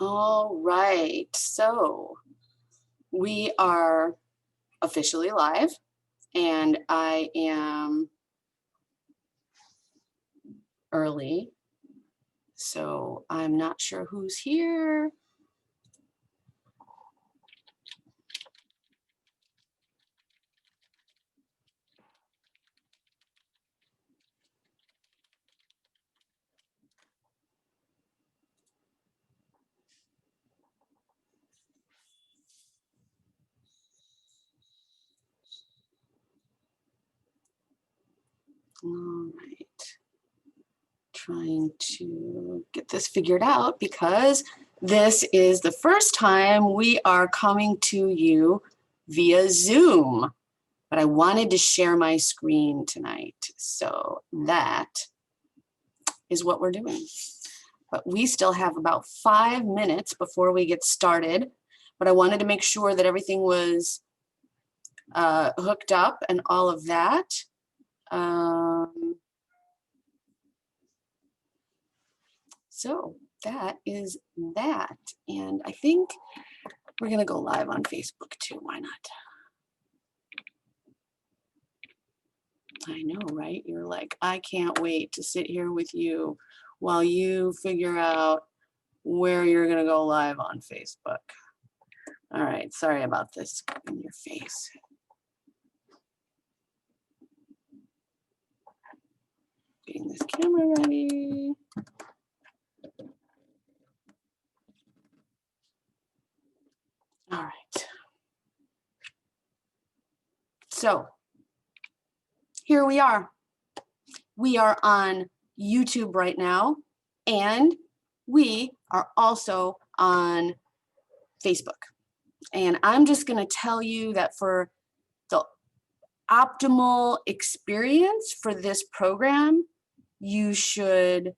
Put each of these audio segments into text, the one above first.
All right, so we are officially live, and I am early, so I'm not sure who's here. All right, trying to get this figured out because this is the first time we are coming to you via Zoom, but I wanted to share my screen tonight, so that is what we're doing. But we still have about 5 minutes before we get started, but I wanted to make sure that everything was hooked up and all of that. So that is that. And I think we're gonna go live on Facebook too, why not? I know, right? You're like, I can't wait to sit here with you while you figure out where you're gonna go live on Facebook. All right, sorry about this in your face. Getting this camera ready. All right. So here we are. We are on YouTube right now, and we are also on Facebook. And I'm just going to tell you that for the optimal experience for this program, you should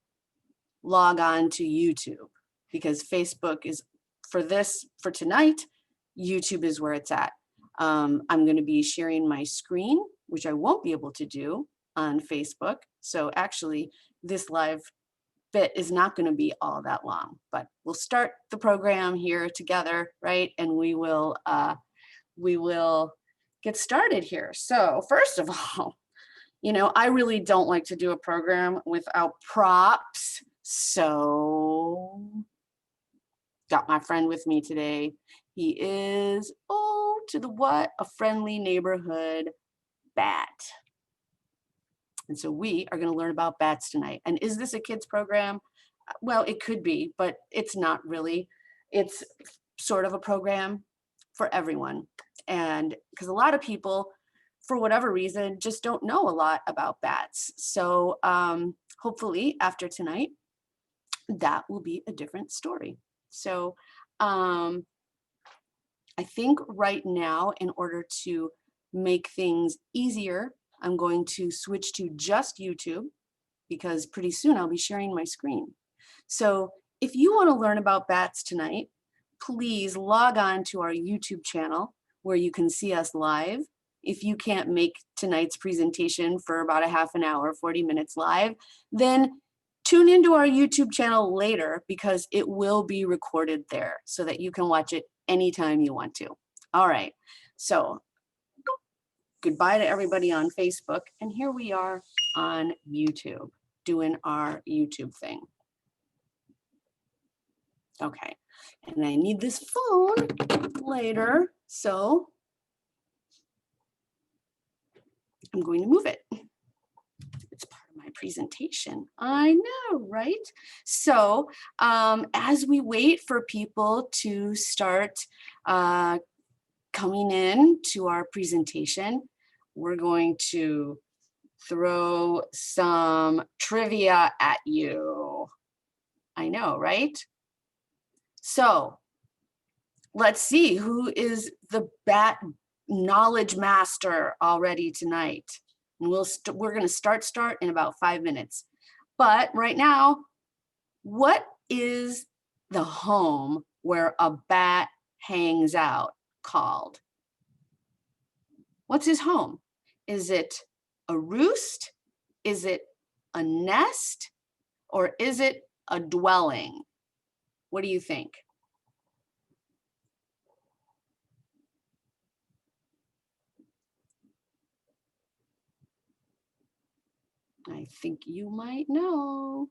log on to YouTube, because Facebook is for tonight. YouTube is where it's at. I'm going to be sharing my screen, which I won't be able to do on Facebook. So actually, this live bit is not going to be all that long, but we'll start the program here together, right? And we will get started here. So first of all, you know, I really don't like to do a program without props. So got my friend with me today. He is, oh, to the what? A friendly neighborhood bat. And so we are going to learn about bats tonight. And is this a kids program? Well, it could be, but it's not really. It's sort of a program for everyone. And because a lot of people, for whatever reason, just don't know a lot about bats. So hopefully after tonight, that will be a different story. So I think right now, in order to make things easier, I'm going to switch to just YouTube, because pretty soon I'll be sharing my screen. So if you want to learn about bats tonight, please log on to our YouTube channel where you can see us live. If you can't make tonight's presentation for about a half an hour, 40 minutes live, then tune into our YouTube channel later, because it will be recorded there so that you can watch it anytime you want to. All right, so goodbye to everybody on Facebook, and here we are on YouTube doing our YouTube thing. Okay, and I need this phone later, so I'm going to move it. It's part of my presentation. I know, right? So as we wait for people to start coming in to our presentation, we're going to throw some trivia at you. I know, right? So let's see who is the bat knowledge master already tonight. And we're going to start in about 5 minutes. But right now, what is the home where a bat hangs out called? What's his home? Is it a roost? Is it a nest? Or is it a dwelling? What do you think? I think you might know.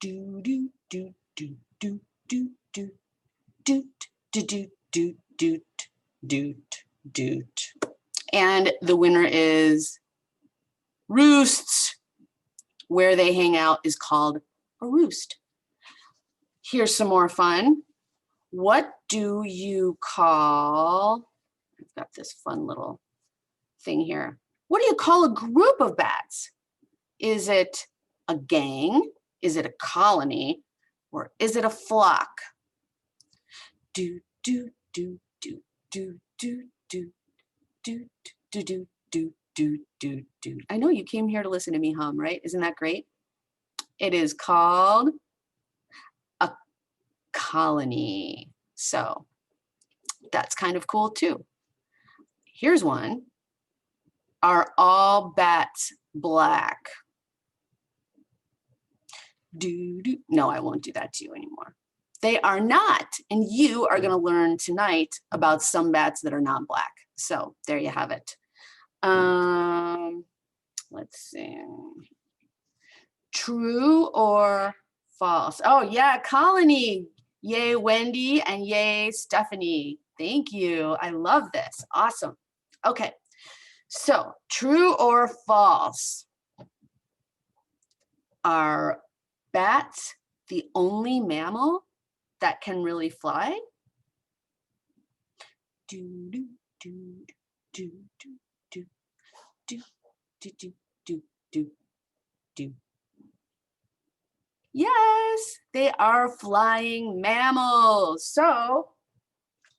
Do do do do do do do doot doot doot doot doot doot. And the winner is roosts. Where they hang out is called a roost. Here's some more fun. What do you call, I've got this fun little thing here. What do you call a group of bats? Is it a gang? Is it a colony? Or is it a flock? Do, do, do, do, do, do, do, do, do, do, do, do, do, do. I know you came here to listen to me hum, right? Isn't that great? It is called a colony. So that's kind of cool too. Here's one. Are all bats black? No, I won't do that to you anymore. They are not. And you are going to learn tonight about some bats that are not black. So there you have it. Let's see. True or false? Oh yeah, colony. Yay, Wendy, and yay, Stephanie. Thank you. I love this. Awesome. Okay. So true or false? Are bats the only mammal that can really fly? Do do do do do do do do do do do do. Yes, they are flying mammals. So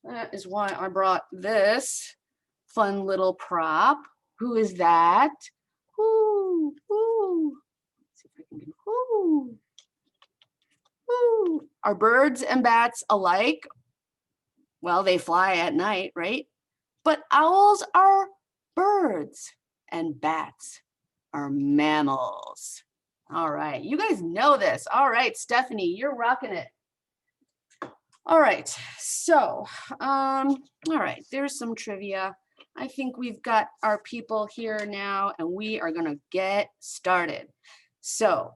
that is why I brought this fun little prop. Who is that? Woo, woo. Let's see if I can do woo. Woo. Are birds and bats alike? Well, they fly at night, right? But owls are birds and bats are mammals. All right, you guys know this. All right, Stephanie, you're rocking it. All right, so, all right, there's some trivia. I think we've got our people here now and we are gonna get started. So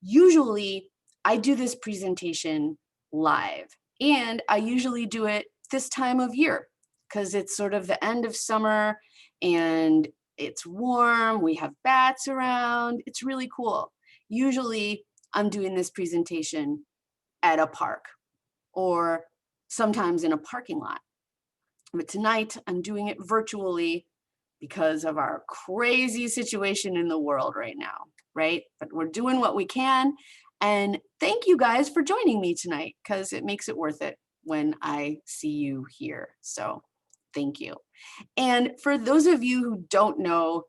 usually I do this presentation live and I usually do it this time of year because it's sort of the end of summer and it's warm, we have bats around, it's really cool. Usually I'm doing this presentation at a park or sometimes in a parking lot. But tonight I'm doing it virtually because of our crazy situation in the world right now, right? But we're doing what we can. And thank you guys for joining me tonight because it makes it worth it when I see you here. So thank you. And for those of you who don't know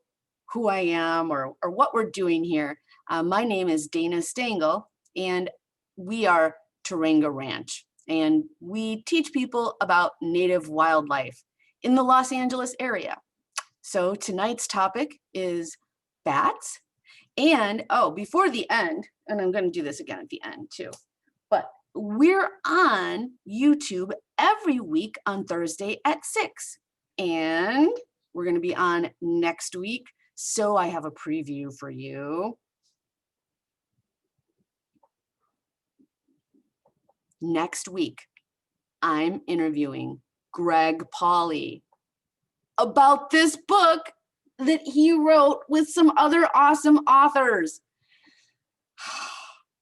who I am or what we're doing here, my name is Dana Stengel and we are Taringa Ranch. And we teach people about native wildlife in the Los Angeles area. So tonight's topic is bats. And oh, before the end, and I'm going to do this again at the end too, but we're on YouTube every week on Thursday at 6. And we're going to be on next week. So I have a preview for you. Next week, I'm interviewing Greg Pauly about this book that he wrote with some other awesome authors.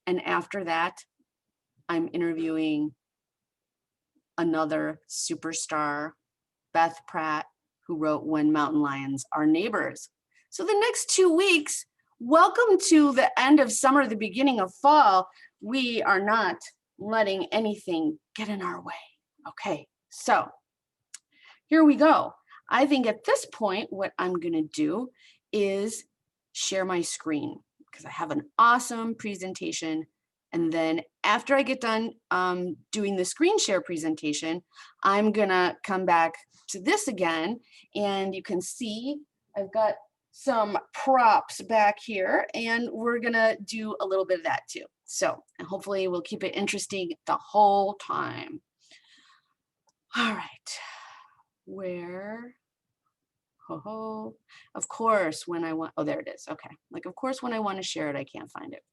And after that, I'm interviewing another superstar, Beth Pratt, who wrote When Mountain Lions Are Neighbors. So the next 2 weeks, welcome to the end of summer, the beginning of fall. We are not letting anything get in our way. Okay, so here we go. I think at this point, what I'm gonna do is share my screen because I have an awesome presentation. And then after I get done doing the screen share presentation, I'm gonna come back to this again. And you can see I've got some props back here and we're gonna do a little bit of that too. So and hopefully we'll keep it interesting the whole time. All right, ho. Of course, when I want, oh, there it is. Okay. Like, of course, when I want to share it, I can't find it.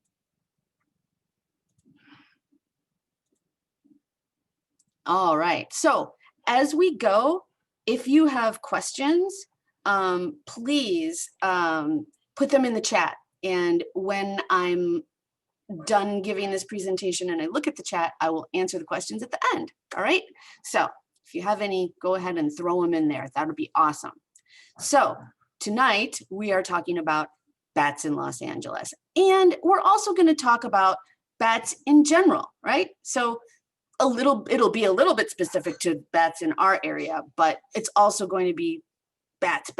All right. So as we go, if you have questions, please put them in the chat. And when I'm done giving this presentation and I look at the chat, I will answer the questions at the end. All right. So if you have any, go ahead and throw them in there. That would be awesome. So tonight we are talking about bats in Los Angeles. And we're also going to talk about bats in general, right? So it'll be a little bit specific to bats in our area, but it's also going to be bats,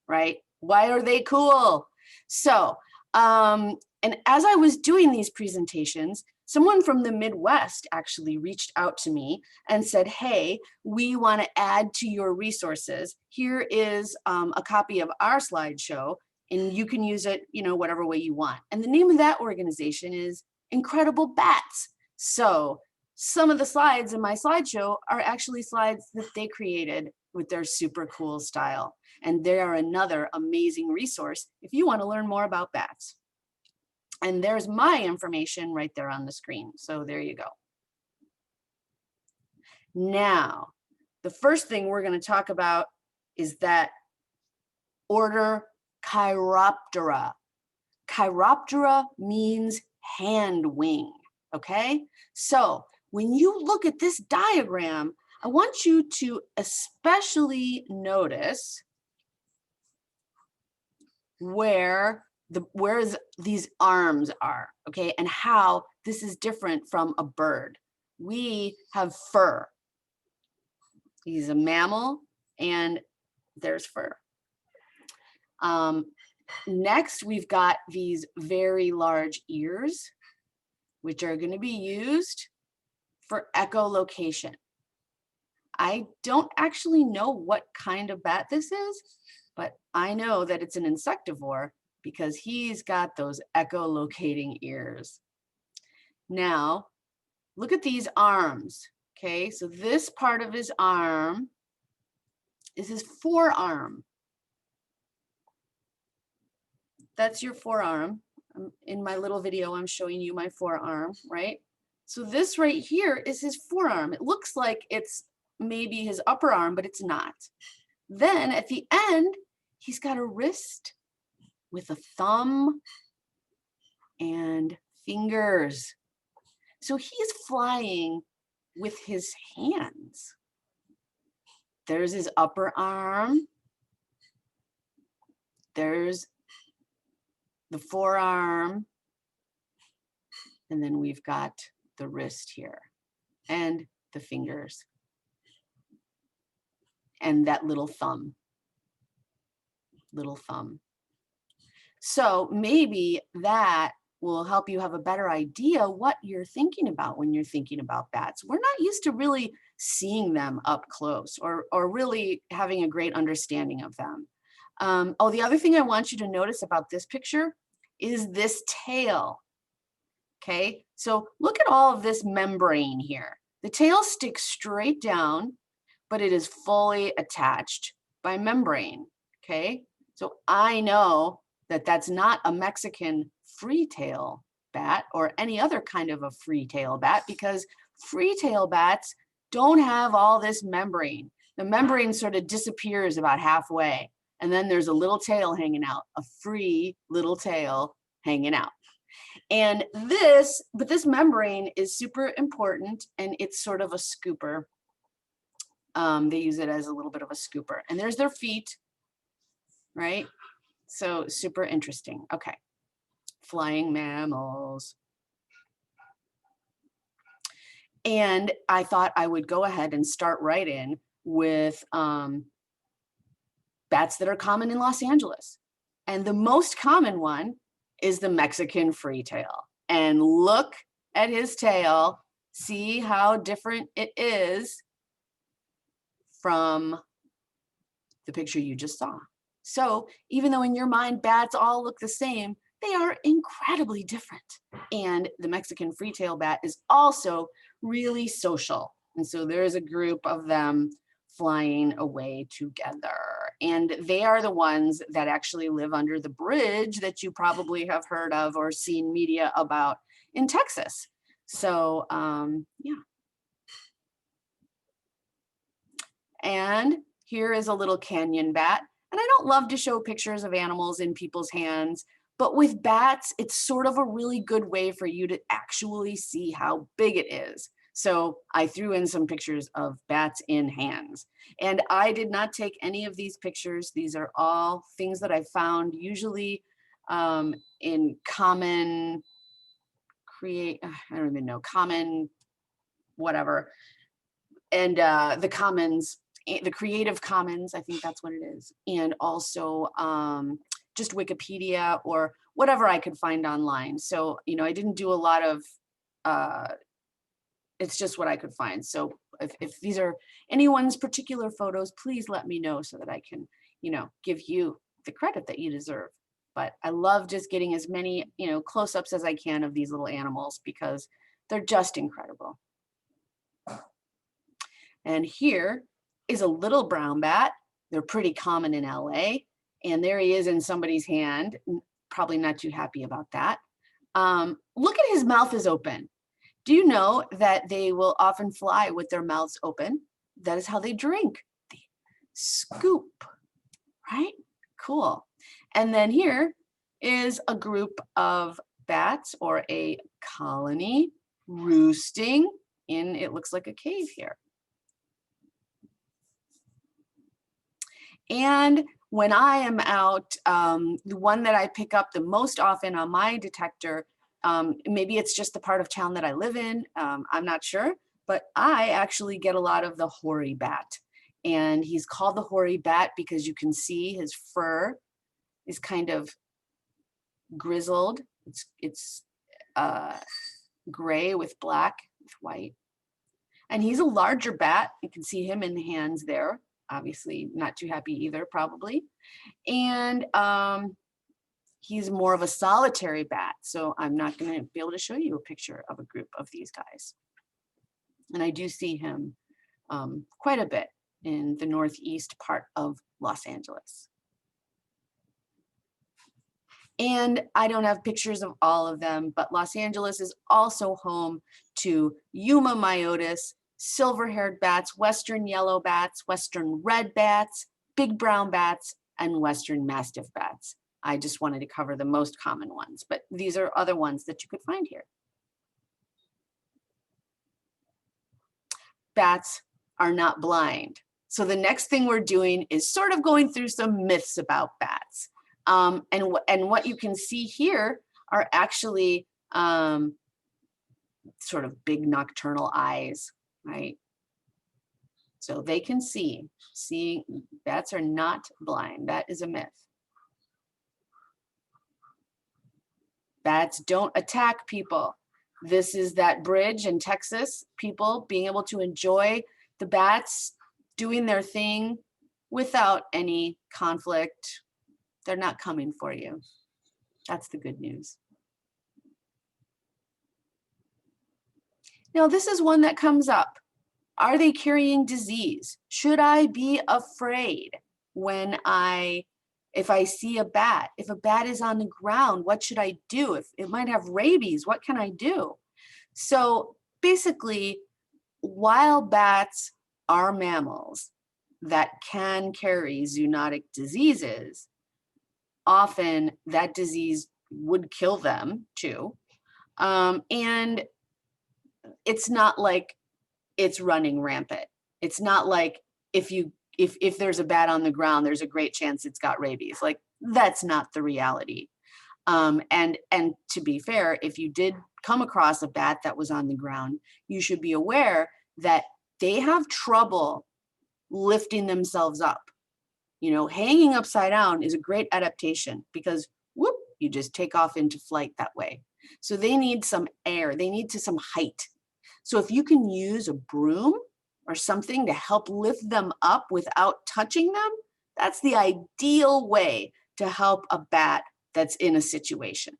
right? Why are they cool? So, and as I was doing these presentations, someone from the Midwest actually reached out to me and said, hey, we want to add to your resources. Here is a copy of our slideshow, and you can use it, you know, whatever way you want. And the name of that organization is Incredible Bats. So some of the slides in my slideshow are actually slides that they created with their super cool style. And they are another amazing resource if you want to learn more about bats. And there's my information right there on the screen. So there you go. Now, the first thing we're going to talk about is that order Chiroptera. Chiroptera means hand wing, okay? So when you look at this diagram, I want you to especially notice where these arms are, okay, and how this is different from a bird. We have fur. He's a mammal, and there's fur. Next, we've got these very large ears, which are going to be used for echolocation. I don't actually know what kind of bat this is, but I know that it's an insectivore because he's got those echolocating ears. Now, look at these arms, okay? So this part of his arm is his forearm. That's your forearm. In my little video, I'm showing you my forearm, right? So this right here is his forearm. It looks like it's maybe his upper arm, but it's not. Then at the end, he's got a wrist with a thumb and fingers. So he's flying with his hands. There's his upper arm. There's the forearm. And then we've got the wrist here and the fingers and that little thumb. So maybe that will help you have a better idea what you're thinking about when you're thinking about bats. We're not used to really seeing them up close or really having a great understanding of them. Oh, the other thing I want you to notice about this picture is this tail. Okay, so look at all of this membrane here. The tail sticks straight down, but it is fully attached by membrane. Okay, so I know that that's not a Mexican free-tail bat or any other kind of a free-tail bat, because free-tail bats don't have all this membrane. The membrane sort of disappears about halfway, and then there's a little tail hanging out, a free little tail hanging out. And this membrane is super important, and it's sort of a scooper. They use it as a little bit of a scooper. And there's their feet, right? So super interesting. Okay, flying mammals. And I thought I would go ahead and start right in with bats that are common in Los Angeles. And the most common one is the Mexican free-tail. And look at his tail. See how different it is from the picture you just saw. So even though in your mind bats all look the same, they are incredibly different. And the Mexican free-tail bat is also really social. And so there is a group of them flying away together. and they are the ones that actually live under the bridge that you probably have heard of or seen media about in Texas. So yeah. And here is a little canyon bat. And I don't love to show pictures of animals in people's hands, but with bats, it's sort of a really good way for you to actually see how big it is. So I threw in some pictures of bats in hands. And I did not take any of these pictures. These are all things that I found usually in common I don't even know, common whatever. And the commons, the Creative Commons, I think that's what it is. And also just Wikipedia or whatever I could find online. So, you know, I didn't do a lot of, it's just what I could find. So if these are anyone's particular photos, please let me know so that I can, you know, give you the credit that you deserve. But I love just getting as many, you know, close-ups as I can of these little animals because they're just incredible. And here is a little brown bat. They're pretty common in LA. And there he is in somebody's hand. Probably not too happy about that. Look at his mouth is open. Do you know that they will often fly with their mouths open? That is how they drink. They scoop, right? Cool. And then here is a group of bats or a colony roosting in, it looks like a cave here. And when I am out, the one that I pick up the most often on my detector, maybe it's just the part of town that I live in, I'm not sure, but I actually get a lot of the hoary bat. And he's called the hoary bat because you can see his fur is kind of grizzled. It's gray with black, with white. And he's a larger bat. You can see him in the hands there. Obviously not too happy either, probably. And he's more of a solitary bat. So I'm not going to be able to show you a picture of a group of these guys. And I do see him quite a bit in the northeast part of Los Angeles. And I don't have pictures of all of them, but Los Angeles is also home to Yuma myotis, silver-haired bats, western yellow bats, western red bats, big brown bats, and western mastiff bats. I just wanted to cover the most common ones, but these are other ones that you could find here. Bats are not blind. So the next thing we're doing is sort of going through some myths about bats. And what you can see here are actually sort of big nocturnal eyes, right? So they can see. Seeing bats are not blind. That is a myth. Bats don't attack people. This is that bridge in Texas, people being able to enjoy the bats doing their thing without any conflict. They're not coming for you. That's the good news. Now, this is one that comes up. Are they carrying disease? Should I be afraid when if I see a bat? If a bat is on the ground, what should I do? If it might have rabies, what can I do? So basically, while bats are mammals that can carry zoonotic diseases, often that disease would kill them too. And it's not like it's running rampant. It's not like if there's a bat on the ground, there's a great chance it's got rabies. Like, that's not the reality. And to be fair, if you did come across a bat that was on the ground, you should be aware that they have trouble lifting themselves up. You know, hanging upside down is a great adaptation because whoop, you just take off into flight that way. So they need some air, they need some height. So if you can use a broom or something to help lift them up without touching them, that's the ideal way to help a bat that's in a situation.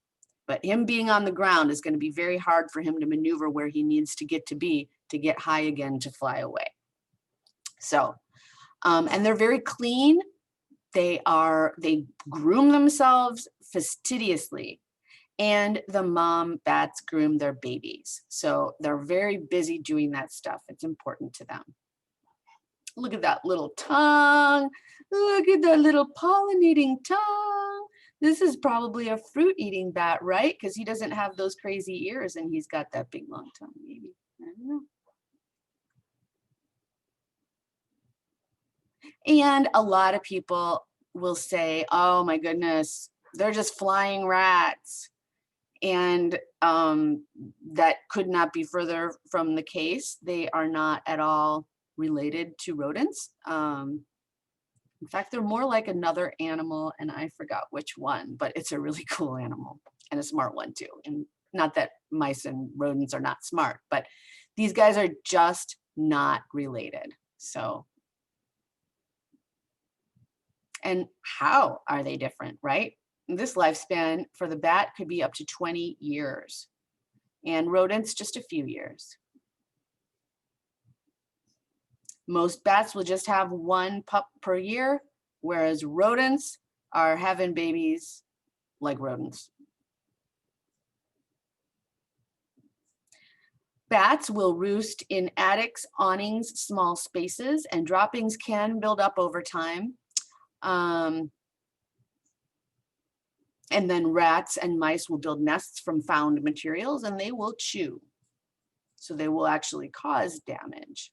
But him being on the ground is going to be very hard for him to maneuver where he needs to be to get high again to fly away. So, and they're very clean. they groom themselves fastidiously, and the mom bats groom their babies. So they're very busy doing that stuff. It's important to them. Look at that little tongue. Look at that little pollinating tongue. This is probably a fruit-eating bat, right? Because he doesn't have those crazy ears and he's got that big long tongue, maybe. I don't know. And a lot of people will say, oh my goodness, they're just flying rats. And that could not be further from the case. They are not at all related to rodents. In fact, they're more like another animal, and I forgot which one, but it's a really cool animal and a smart one too. And not that mice and rodents are not smart, but these guys are just not related. So, and how are they different, right? This lifespan for the bat could be up to 20 years, and rodents just a few years. Most bats will just have one pup per year, whereas rodents are having babies like rodents. Bats will roost in attics, awnings, small spaces, and droppings can build up over time. And then rats and mice will build nests from found materials, and they will chew. So they will actually cause damage.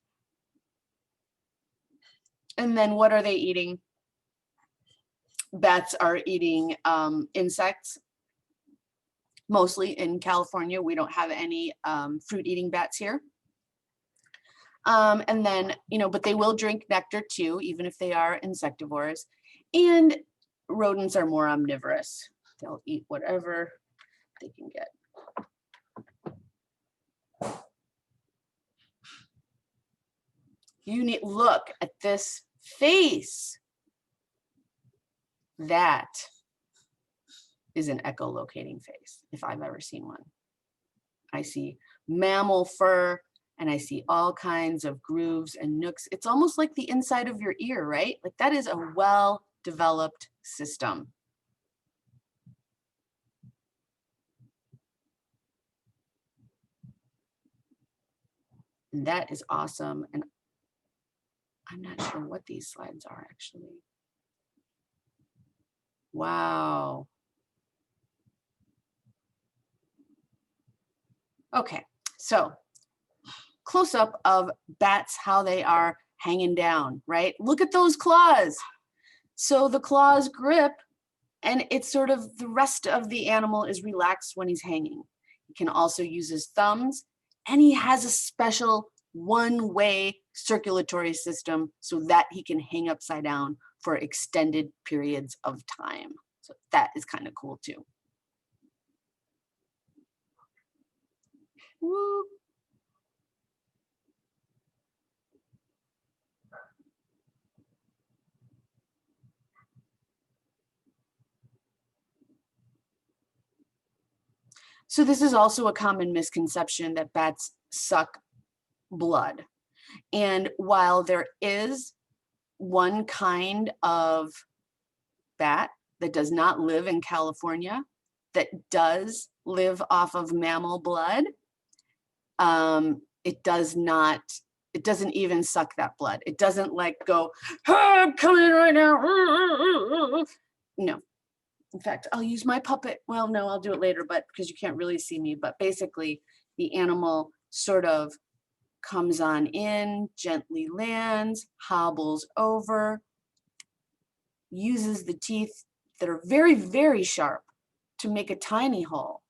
And then what are they eating? Bats are eating insects. Mostly in California, we don't have any fruit-eating bats here. And then, but they will drink nectar too, even if they are insectivores. And rodents are more omnivorous. They'll eat whatever they can get. You need look at this face. That is an echolocating face, if I've ever seen one. I see mammal fur, and I see all kinds of grooves and nooks. It's almost like the inside of your ear, right? Like that is a well-developed system. And that is awesome. And I'm not sure what these slides are actually. Wow. Okay, so close up of bats, how they are hanging down, right? Look at those claws. So the claws grip, and it's sort of the rest of the animal is relaxed when he's hanging. He can also use his thumbs, and he has a special one-way circulatory system so that he can hang upside down for extended periods of time. So that is kind of cool too. Woo. So this is also a common misconception that bats suck blood. And while there is one kind of bat that does not live in California that does live off of mammal blood, it doesn't even suck that blood. It doesn't like go, oh, I'm coming in right now. No. In fact, I'll use my puppet. Well, no, I'll do it later, but because you can't really see me, but basically the animal sort of comes on in, gently lands, hobbles over, uses the teeth that are very, very sharp to make a tiny hole,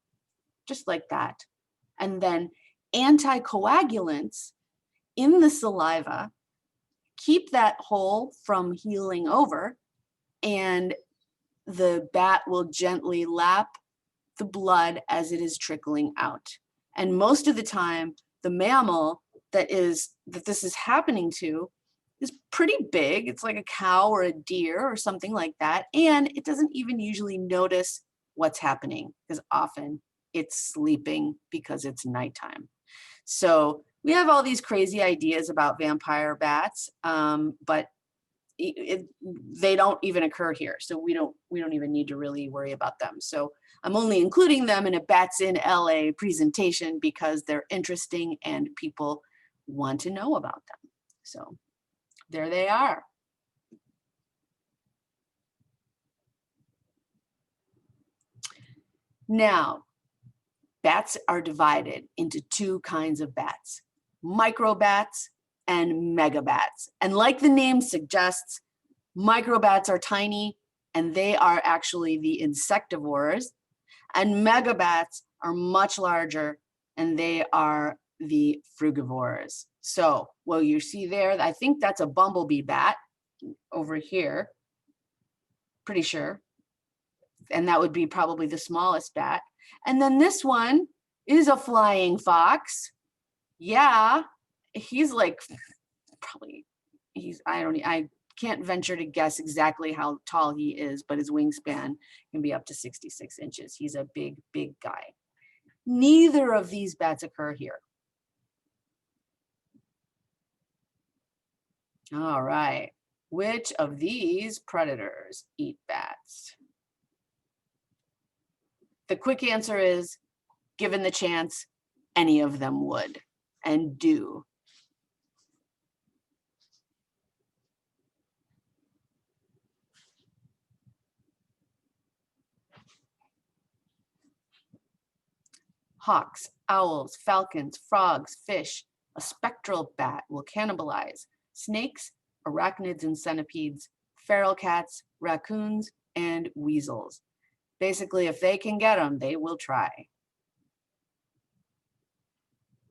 just like that. And then anticoagulants in the saliva keep that hole from healing over, and the bat will gently lap the blood as it is trickling out. And most of the time, the mammal that this is happening to is pretty big. It's like a cow or a deer or something like that. And it doesn't even usually notice what's happening because often it's sleeping because it's nighttime. So we have all these crazy ideas about vampire bats, but they don't even occur here. So we don't even need to really worry about them. So I'm only including them in a Bats in LA presentation because they're interesting and people want to know about them. So there they are. Now, bats are divided into two kinds of bats, microbats and megabats. And like the name suggests, microbats are tiny and they are actually the insectivores, and megabats are much larger and they are the frugivores. So, well, you see there, I think that's a bumblebee bat over here, pretty sure. And that would be probably the smallest bat. And then this one is a flying fox. Yeah, he's like probably, I can't venture to guess exactly how tall he is, but his wingspan can be up to 66 inches. He's a big, big guy. Neither of these bats occur here. All right, which of these predators eat bats? The quick answer is, given the chance, any of them would and do. Hawks, owls, falcons, frogs, fish, a spectral bat will cannibalize, snakes, arachnids and centipedes, feral cats, raccoons, and weasels. Basically, if they can get them, they will try.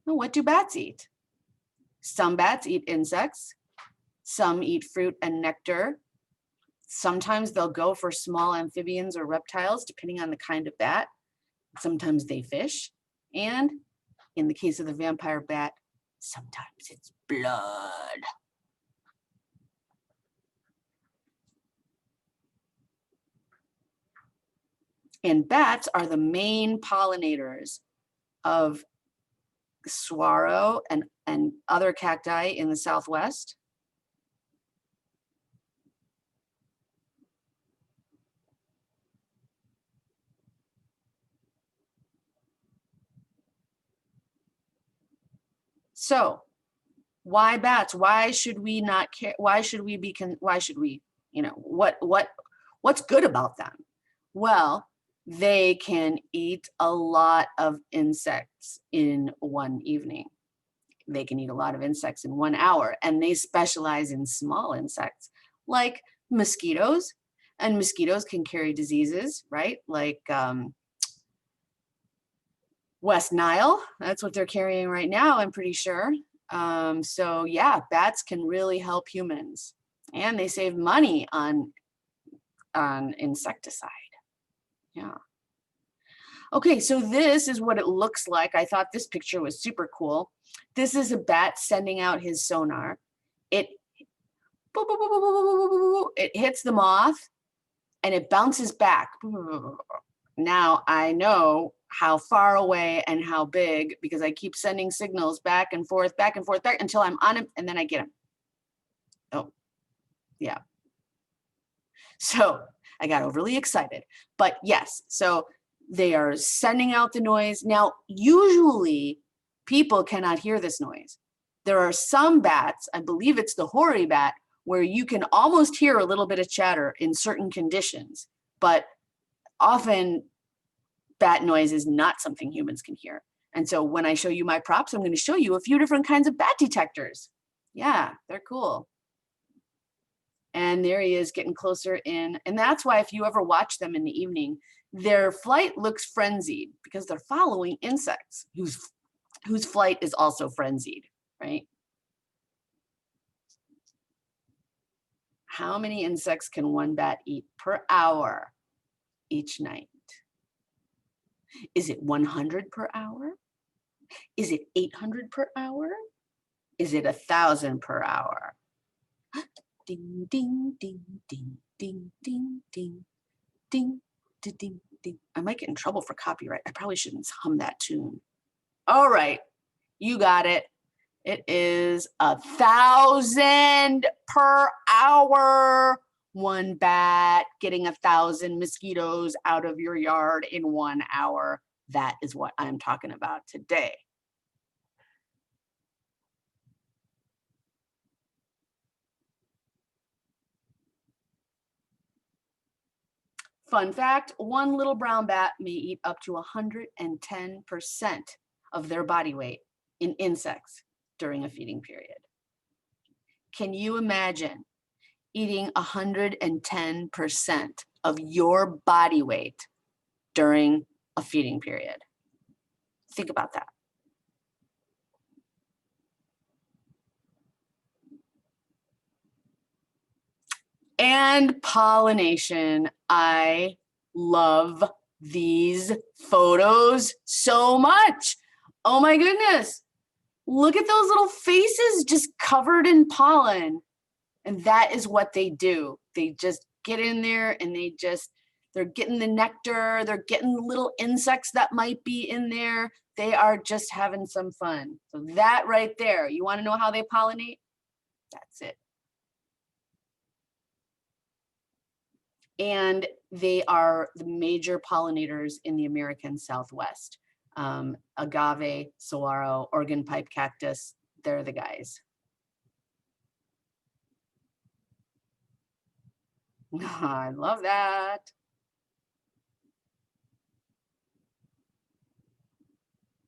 Well, what do bats eat? Some bats eat insects. Some eat fruit and nectar. Sometimes they'll go for small amphibians or reptiles, depending on the kind of bat. Sometimes they fish. And in the case of the vampire bat, sometimes it's blood. And bats are the main pollinators of saguaro and other cacti in the Southwest. So why bats? Why should we not care? Why should we, you know, what's good about them? Well, they can eat a lot of insects in one evening. They can eat a lot of insects in 1 hour, and they specialize in small insects like mosquitoes, and mosquitoes can carry diseases, right? Like West Nile, that's what they're carrying right now, I'm pretty sure. So yeah, bats can really help humans, and they save money on insecticide. Yeah. Okay, so this is what it looks like. I thought this picture was super cool. This is a bat sending out his sonar. It hits the moth and it bounces back. Now I know how far away and how big because I keep sending signals back and forth, back until I'm on him, and then I get him. Oh, yeah. So I got overly excited, but yes, so they are sending out the noise. Now, usually people cannot hear this noise. There are some bats, I believe it's the hoary bat, where you can almost hear a little bit of chatter in certain conditions, but often bat noise is not something humans can hear. And so when I show you my props, I'm going to show you a few different kinds of bat detectors. Yeah, they're cool. And there he is getting closer in. And that's why if you ever watch them in the evening, their flight looks frenzied because they're following insects whose flight is also frenzied, right? How many insects can one bat eat per hour each night? Is it 100 per hour? Is it 800 per hour? Is it 1,000 per hour? Ding, ding, ding, ding, ding, ding, ding, ding, ding, ding, ding. I might get in trouble for copyright. I probably shouldn't hum that tune. All right, you got it. It is 1,000 per hour. One bat getting 1,000 mosquitoes out of your yard in 1 hour. That is what I'm talking about today. Fun fact, one little brown bat may eat up to 110% of their body weight in insects during a feeding period. Can you imagine eating 110% of your body weight during a feeding period? Think about that. And pollination. I love these photos so much. Oh my goodness. Look at those little faces just covered in pollen. And that is what they do. They just get in there and they're getting the nectar, they're getting the little insects that might be in there. They are just having some fun. So that right there, you want to know how they pollinate? That's it. And they are the major pollinators in the American Southwest. Agave, saguaro, Oregon pipe cactus, they're the guys. I love that.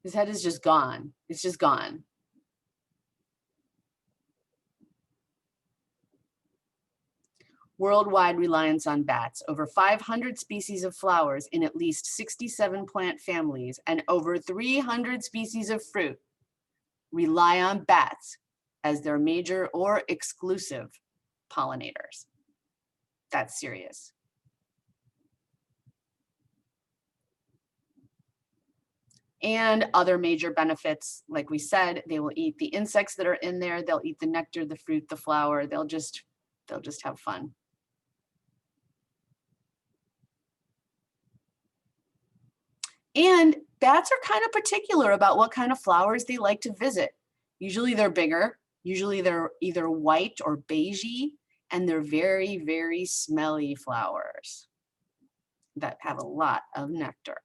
His head is just gone. It's just gone. Worldwide reliance on bats, over 500 species of flowers in at least 67 plant families and over 300 species of fruit rely on bats as their major or exclusive pollinators. That's serious. And other major benefits, like we said, they will eat the insects that are in there, they'll eat the nectar, the fruit, the flower, they'll just have fun. And bats are kind of particular about what kind of flowers they like to visit. Usually they're bigger, usually they're either white or beigey, and they're very, very smelly flowers that have a lot of nectar.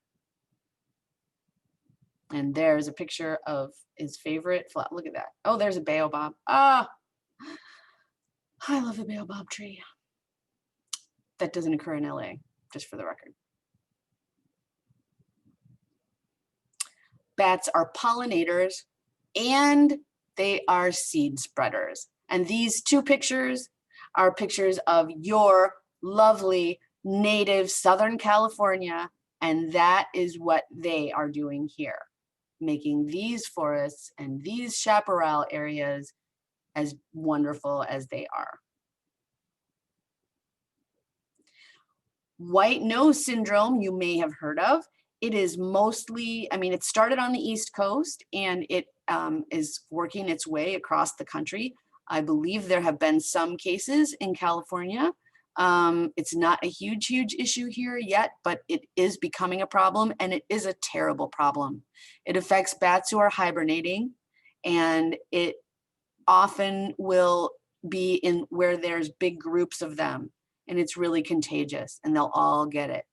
And there's a picture of his favorite flower. Look at that. Oh, there's a baobab. Ah, I love the baobab tree. That doesn't occur in LA, just for the record. Bats are pollinators and they are seed spreaders. And these two pictures are pictures of your lovely native Southern California. And that is what they are doing here, making these forests and these chaparral areas as wonderful as they are. White nose syndrome, you may have heard of. It is mostly, I mean, it started on the East Coast and it is working its way across the country. I believe there have been some cases in California. It's not a huge issue here yet, but it is becoming a problem and it is a terrible problem. It affects bats who are hibernating and it often will be in where there's big groups of them and it's really contagious and they'll all get it.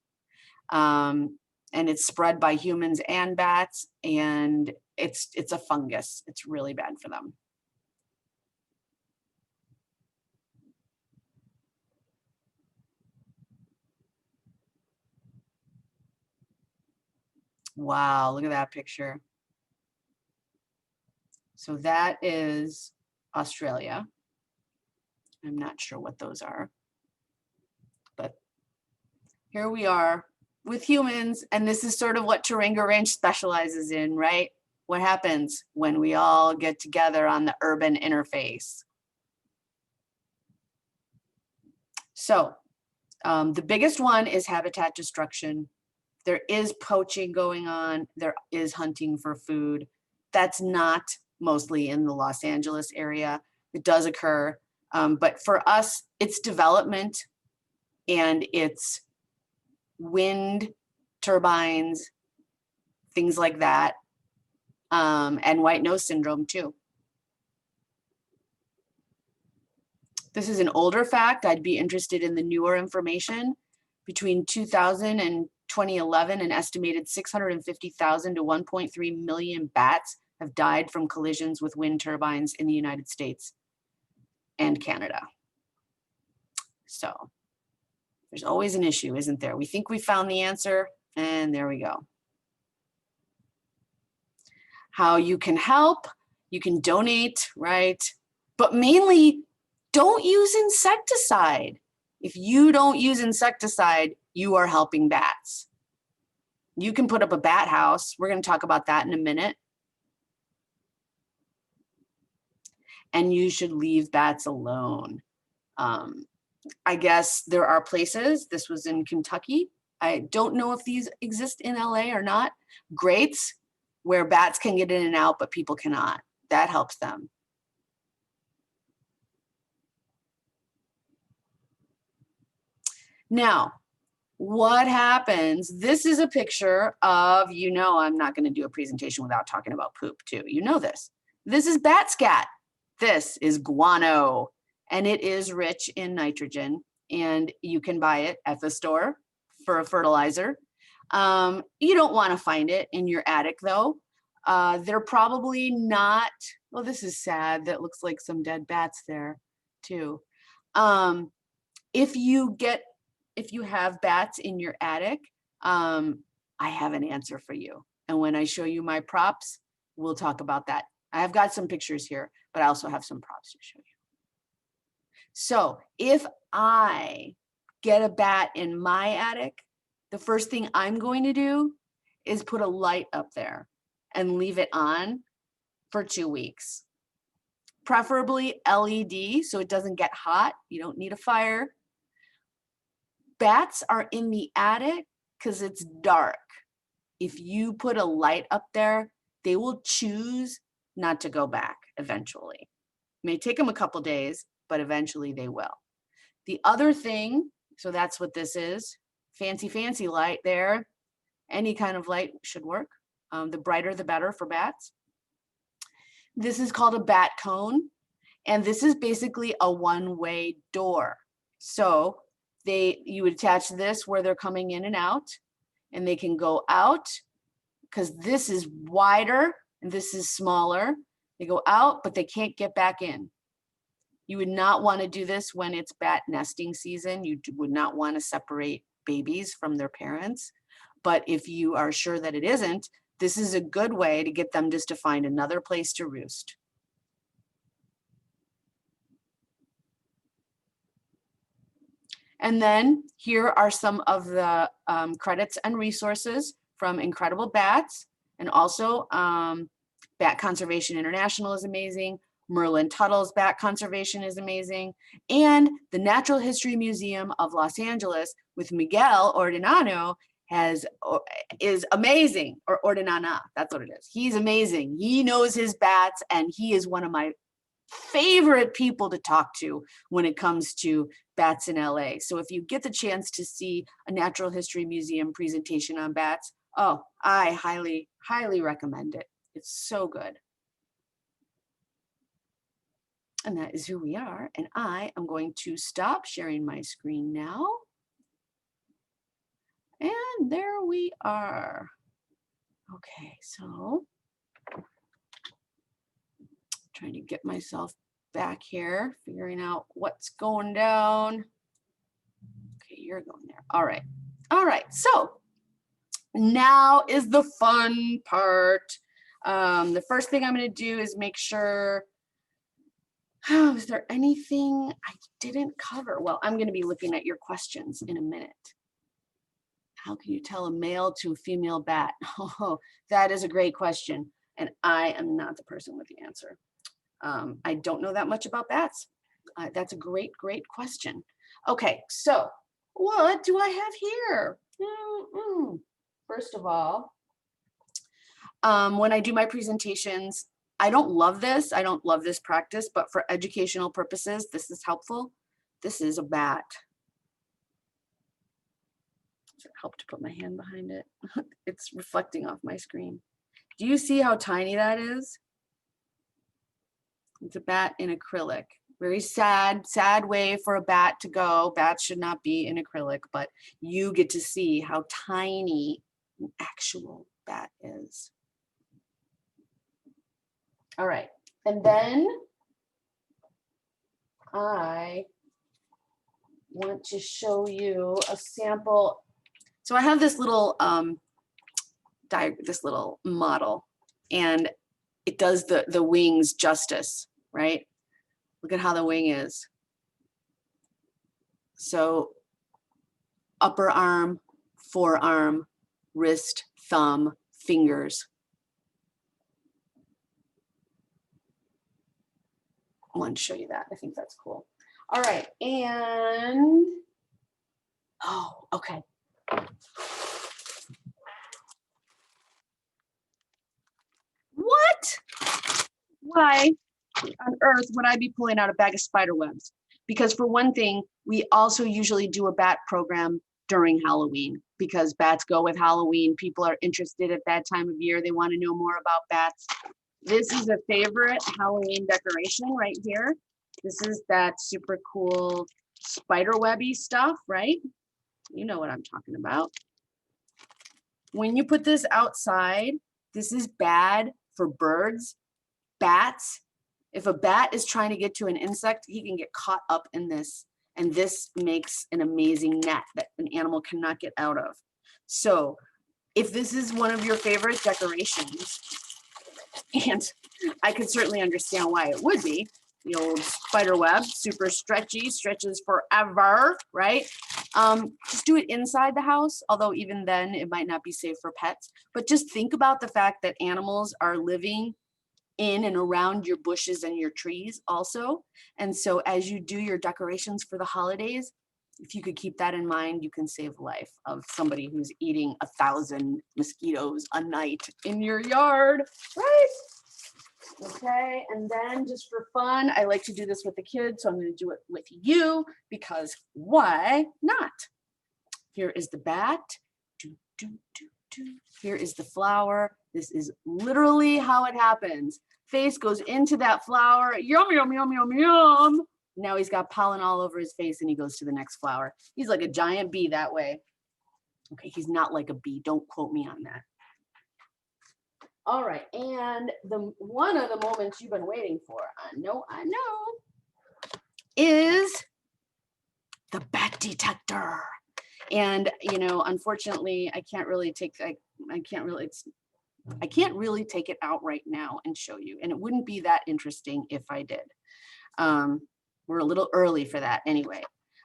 And it's spread by humans and bats, and it's a fungus. It's really bad for them. Wow, look at that picture. So that is Australia. I'm not sure what those are, but here we are with humans, and this is sort of what Taringa Ranch specializes in, right? What happens when we all get together on the urban interface? So the biggest one is habitat destruction. There is poaching going on. There is hunting for food. That's not mostly in the Los Angeles area. It does occur, but for us, it's development and it's wind turbines, things like that, and white nose syndrome too. This is an older fact. I'd be interested in the newer information. Between 2000 and 2011, an estimated 650,000 to 1.3 million bats have died from collisions with wind turbines in the United States and Canada. So there's always an issue, isn't there? We think we found the answer, and there we go. How you can help, you can donate, right? But mainly, don't use insecticide. If you don't use insecticide, you are helping bats. You can put up a bat house. We're going to talk about that in a minute. And you should leave bats alone. I guess there are places, this was in Kentucky. I don't know if these exist in LA or not. Grates where bats can get in and out, but people cannot. That helps them. Now, what happens? This is a picture of, you know, I'm not going to do a presentation without talking about poop too. You know this. This is bat scat. This is guano, and it is rich in nitrogen, and you can buy it at the store for a fertilizer. You don't want to find it in your attic though. They're probably not, well, this is sad. That looks like some dead bats there too. If you have bats in your attic, I have an answer for you. And when I show you my props, we'll talk about that. I have got some pictures here, but I also have some props to show you. So if I get a bat in my attic, the first thing I'm going to do is put a light up there and leave it on for 2 weeks. Preferably LED, so it doesn't get hot. You don't need a fire. Bats are in the attic because it's dark. If you put a light up there, they will choose not to go back eventually. It may take them a couple days, but eventually they will. The other thing, so that's what this is, fancy light there. Any kind of light should work. The brighter, the better for bats. This is called a bat cone, and this is basically a one-way door. So you would attach this where they're coming in and out, and they can go out because this is wider and this is smaller. They go out, but they can't get back in. You would not want to do this when it's bat nesting season. You would not want to separate babies from their parents. But if you are sure that it isn't, this is a good way to get them just to find another place to roost. And then here are some of the credits and resources from Incredible Bats, and also Bat Conservation International is amazing. Merlin Tuttle's Bat Conservation is amazing. And the Natural History Museum of Los Angeles with Miguel Ordenano is amazing, or Ordenana, that's what it is. He's amazing. He knows his bats, and he is one of my favorite people to talk to when it comes to bats in LA. So if you get the chance to see a Natural History Museum presentation on bats, oh, I highly, highly recommend it. It's so good. And that is who we are. And I am going to stop sharing my screen now. And there we are. Okay, so trying to get myself back here, figuring out what's going down. Okay, you're going there. All right. All right. So now is the fun part. The first thing I'm going to do is make sure, is there anything I didn't cover? Well, I'm going to be looking at your questions in a minute. How can you tell a male to a female bat? Oh, that is a great question. And I am not the person with the answer. I don't know that much about bats. That's a great, great question. Okay, so what do I have here? First of all, when I do my presentations, I don't love this. I don't love this practice, but for educational purposes, this is helpful. This is a bat. Does it help to put my hand behind it? It's reflecting off my screen. Do you see how tiny that is? It's a bat in acrylic Very sad, sad way for a bat to go. Bats should not be in acrylic, but you get to see how tiny an actual bat is. All right, and then I want to show you a sample. So I have this little this little model, and it does the wings justice, right? Look at how the wing is. So upper arm, forearm, wrist, thumb, fingers. I wanted to show you that. I think that's cool. All right, and oh, okay. What? Why on earth would I be pulling out a bag of spider webs? Because for one thing, we also usually do a bat program during Halloween because bats go with Halloween. People are interested at that time of year. They want to know more about bats. This is a favorite Halloween decoration right here. This is that super cool spider webby stuff, right? You know what I'm talking about. When you put this outside, this is bad for birds, bats. If a bat is trying to get to an insect, he can get caught up in this. And this makes an amazing net that an animal cannot get out of. So if this is one of your favorite decorations, and I could certainly understand why it would be, the old spider web, super stretchy, stretches forever, right? Just do it inside the house, although even then it might not be safe for pets. But just think about the fact that animals are living in and around your bushes and your trees also. And so as you do your decorations for the holidays, if you could keep that in mind, you can save the life of somebody who's eating 1,000 mosquitoes a night in your yard, right? Okay, and then just for fun, I like to do this with the kids, so I'm going to do it with you because why not? Here is the bat. Here is the flower. This is literally how it happens. Face goes into that flower. Yum, yum, yum, yum, yum. Now he's got pollen all over his face and he goes to the next flower. He's like a giant bee that way. Okay, he's not like a bee. Don't quote me on that. All right, and one of the moments you've been waiting for, I know, is the bat detector. And you know, unfortunately, I can't really take it out right now and show you. And it wouldn't be that interesting if I did. We're a little early for that anyway.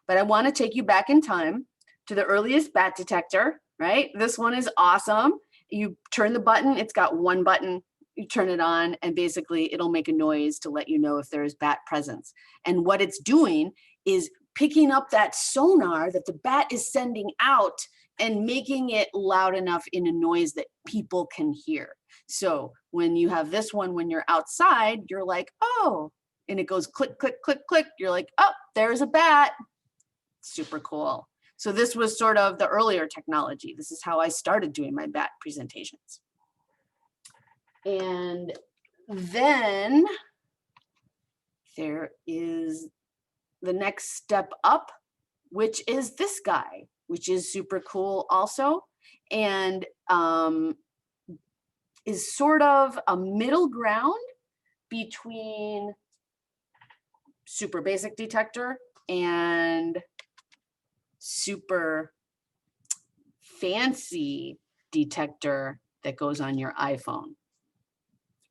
But I want to take you back in time to the earliest bat detector, right? This one is awesome. You turn the button, it's got one button, you turn it on, and basically it'll make a noise to let you know if there is bat presence. And what it's doing is picking up that sonar that the bat is sending out and making it loud enough in a noise that people can hear. So when you have this one, when you're outside, you're like, oh, and it goes click, click, click, click. You're like, oh, there's a bat. Super cool. So this was sort of the earlier technology. This is how I started doing my bat presentations. And then there is the next step up, which is this guy, which is super cool also, and is sort of a middle ground between super basic detector and super fancy detector that goes on your iPhone,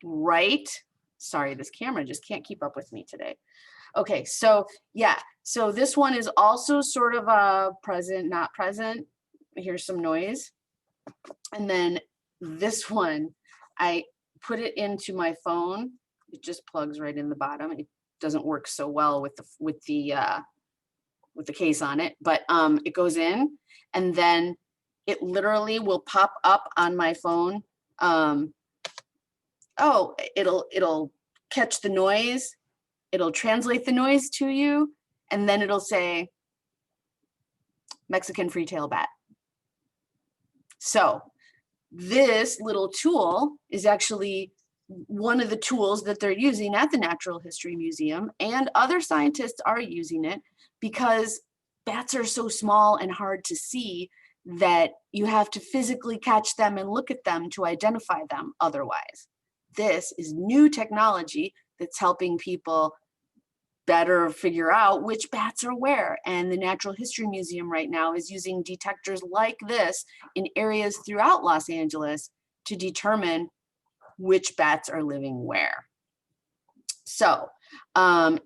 right? Sorry, this camera just can't keep up with me today. Okay, so yeah, so this one is also sort of a present, not present. Here's some noise. And then this one, I put it into my phone. It just plugs right in the bottom. It doesn't work so well with the case on it, but it goes in, and then it literally will pop up on my phone. Oh, it'll catch the noise. It'll translate the noise to you, and then it'll say Mexican free-tail bat. So this little tool is actually one of the tools that they're using at the Natural History Museum, and other scientists are using it because bats are so small and hard to see that you have to physically catch them and look at them to identify them otherwise. This is new technology that's helping people better figure out which bats are where. And the Natural History Museum right now is using detectors like this in areas throughout Los Angeles to determine which bats are living where. So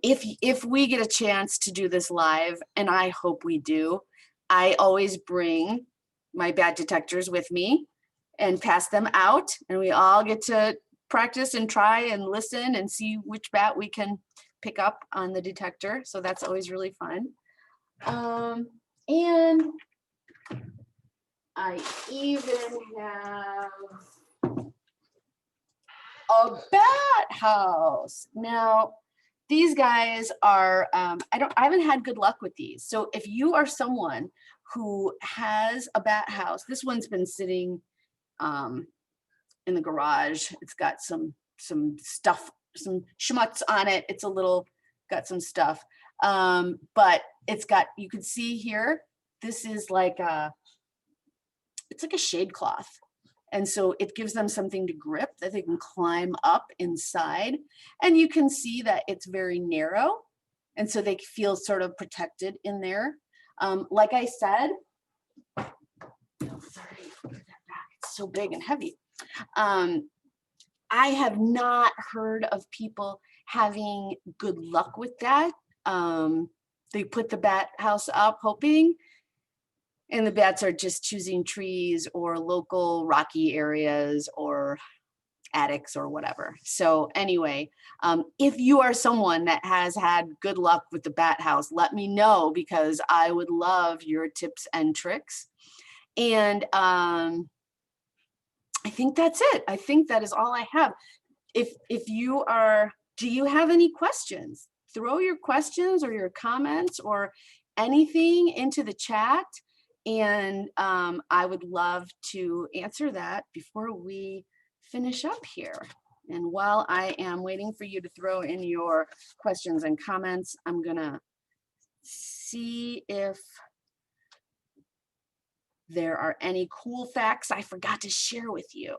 if we get a chance to do this live, and I hope we do, I always bring my bat detectors with me and pass them out, and we all get to practice and try and listen and see which bat we can pick up on the detector. So that's always really fun. And I even have a bat house. Now, these guys are, I haven't had good luck with these. So if you are someone who has a bat house, this one's been sitting in the garage. It's got some stuff, some schmutz on it. It's a little, got some stuff. But it's got, you can see here, this is like it's like a shade cloth. And so it gives them something to grip that they can climb up inside. And you can see that it's very narrow. And so they feel sort of protected in there. Like I said, oh, sorry, put that back. It's so big and heavy. I have not heard of people having good luck with that. They put the bat house up hoping, and the bats are just choosing trees or local rocky areas or attics or whatever. So anyway, if you are someone that has had good luck with the bat house, let me know, because I would love your tips and tricks. And I think that's it. I think that is all I have. If you are, do you have any questions? Throw your questions or your comments or anything into the chat. And I would love to answer that before we finish up here. And while I am waiting for you to throw in your questions and comments, I'm gonna see if there are any cool facts I forgot to share with you.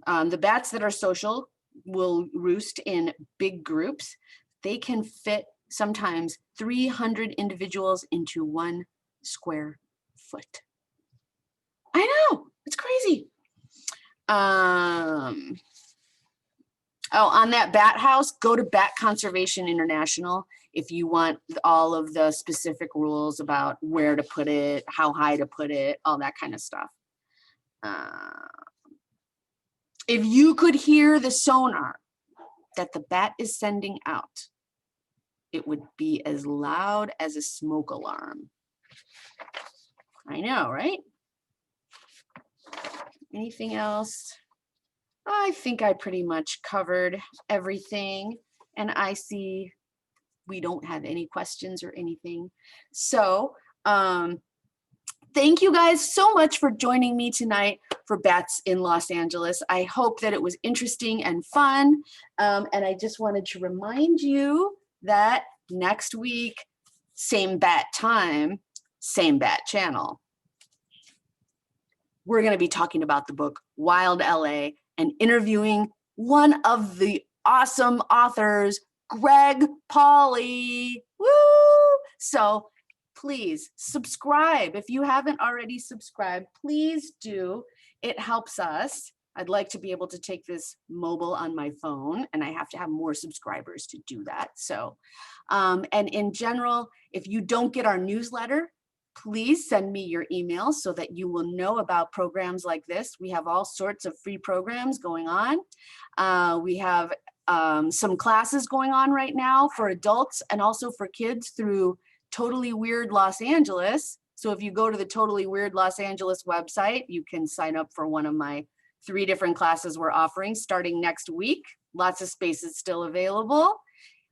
The bats that are social will roost in big groups. They can fit sometimes 300 individuals into 1 square foot. I know, it's crazy. Oh, on that bat house, go to Bat Conservation International if you want all of the specific rules about where to put it, how high to put it, all that kind of stuff. If you could hear the sonar that the bat is sending out, it would be as loud as a smoke alarm. I know, right? Anything else? I think I pretty much covered everything, and I see we don't have any questions or anything. So thank you guys so much for joining me tonight for Bats in Los Angeles. I hope that it was interesting and fun. And I just wanted to remind you that next week, same bat time, same bat channel, we're going to be talking about the book Wild LA and interviewing one of the awesome authors, Greg Pauly. Woo! So please subscribe. If you haven't already subscribed, please do. It helps us. I'd like to be able to take this mobile on my phone, and I have to have more subscribers to do that. So, and in general, if you don't get our newsletter, please send me your email so that you will know about programs like this. We have all sorts of free programs going on. We have some classes going on right now for adults and also for kids through Totally Weird Los Angeles. So if you go to the Totally Weird Los Angeles website, you can sign up for one of my 3 different classes we're offering starting next week. Lots of spaces still available.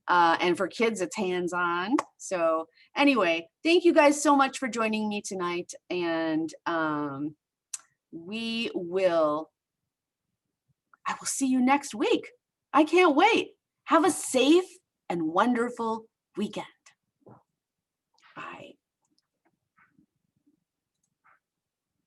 And for kids, it's hands-on. So anyway, thank you guys so much for joining me tonight. And I will see you next week. I can't wait. Have a safe and wonderful weekend.